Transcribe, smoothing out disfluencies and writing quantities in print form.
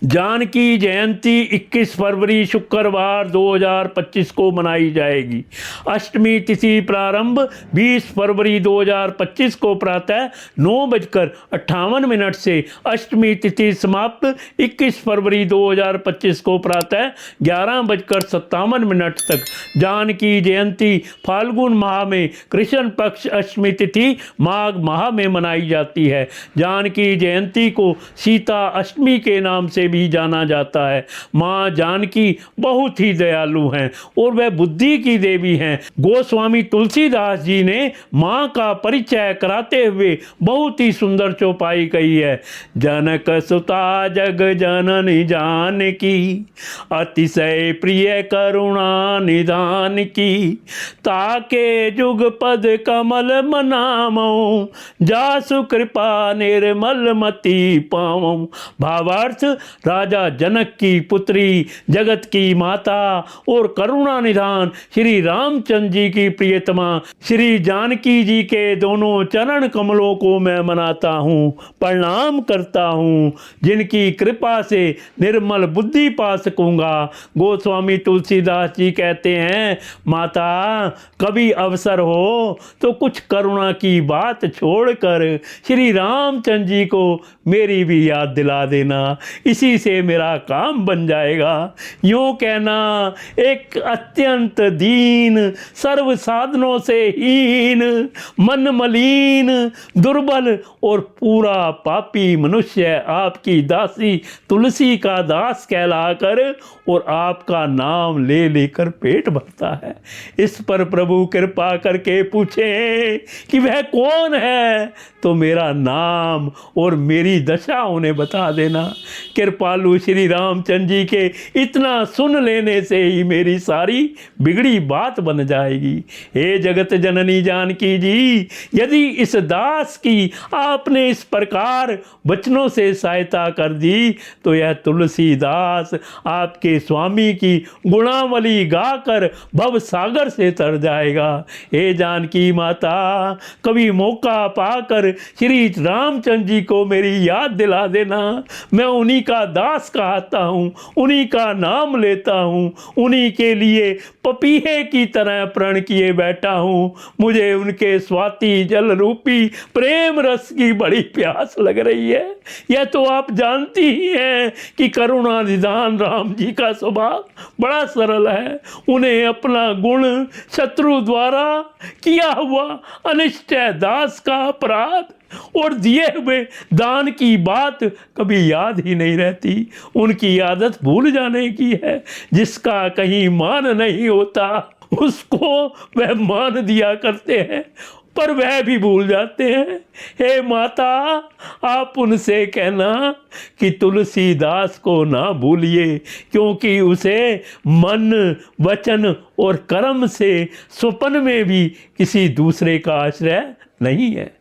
जानकी जयंती 21 फरवरी शुक्रवार 2025 को मनाई जाएगी। अष्टमी तिथि प्रारंभ 20 फरवरी 2025 को प्रातः 9:58 से अष्टमी तिथि समाप्त 21 फरवरी 2025 को प्रातः 11:57 तक। जानकी जयंती फाल्गुन माह में कृष्ण पक्ष अष्टमी तिथि माघ माह में मनाई जाती है। जानकी जयंती को सीता अष्टमी के नाम से भी जाना जाता है। माँ जानकी बहुत ही दयालु हैं और वह बुद्धि की देवी हैं। गोस्वामी तुलसीदास जी ने माँ का परिचय कराते हुए बहुत ही सुंदर चौपाई कही है। जनक सुता जग जननी जानकी, अतिशय प्रिय करुणा निधान की। ताके जुग पद कमल मनामो, जासु कृपा निर्मल मति पावो। भावार्थ, राजा जनक की पुत्री, जगत की माता और करुणा निधान श्री रामचंद्र जी की प्रियतमा श्री जानकी जी के दोनों चरण कमलों को मैं मनाता हूँ, प्रणाम करता हूँ, जिनकी कृपा से निर्मल बुद्धि पा सकूँगा। गोस्वामी तुलसीदास जी कहते हैं, माता कभी अवसर हो तो कुछ करुणा की बात छोड़कर श्री रामचंद्र जी को मेरी भी याद दिला देना, इसी से मेरा काम बन जाएगा। यूँ कहना एक अत्यंत दीन, सर्व साधनों से हीन, मन मलिन, दुर्बल और पूरा पापी मनुष्य आपकी दासी तुलसी का दास कहलाकर और आपका नाम ले लेकर पेट भरता है। इस पर प्रभु कृपा करके पूछे कि वह कौन है, तो मेरा नाम और मेरी दशा उन्हें बता देना। कृपालु श्री रामचंद्र जी के इतना सुन लेने से ही मेरी सारी बिगड़ी बात बन जाएगी। हे जगत जननी जानकी जी, यदि इस दास की आपने इस प्रकार वचनों से सहायता कर दी तो यह तुलसीदास आपके स्वामी की गुणावली गाकर भव सागर से तर जाएगा। हे जानकी माता, कभी मौका पाकर श्री रामचंद्र जी को मेरी याद दिला देना। मैं उन्हीं का दास कहता हूँ, उन्हीं का नाम लेता हूँ, उन्हीं के लिए पपीहे की तरह प्रण किए बैठा हूँ। मुझे उनके स्वाति जल रूपी प्रेम रस की बड़ी प्यास लग रही है। यह तो आप जानती ही हैं कि करुणा निधान राम जी का स्वभाव बड़ा सरल है। उन्हें अपना गुण शत्रु द्वारा किया हुआ अनिष्ट दास का अपराध और दिए हुए दान की बात कभी याद ही नहीं रहती। उनकी आदत भूल जाने की है। जिसका कहीं मान नहीं होता उसको वह मान दिया करते हैं, पर वह भी भूल जाते हैं। हे माता, आप उनसे कहना कि तुलसीदास को ना भूलिए, क्योंकि उसे मन, वचन और कर्म से स्वप्न में भी किसी दूसरे का आश्रय नहीं है।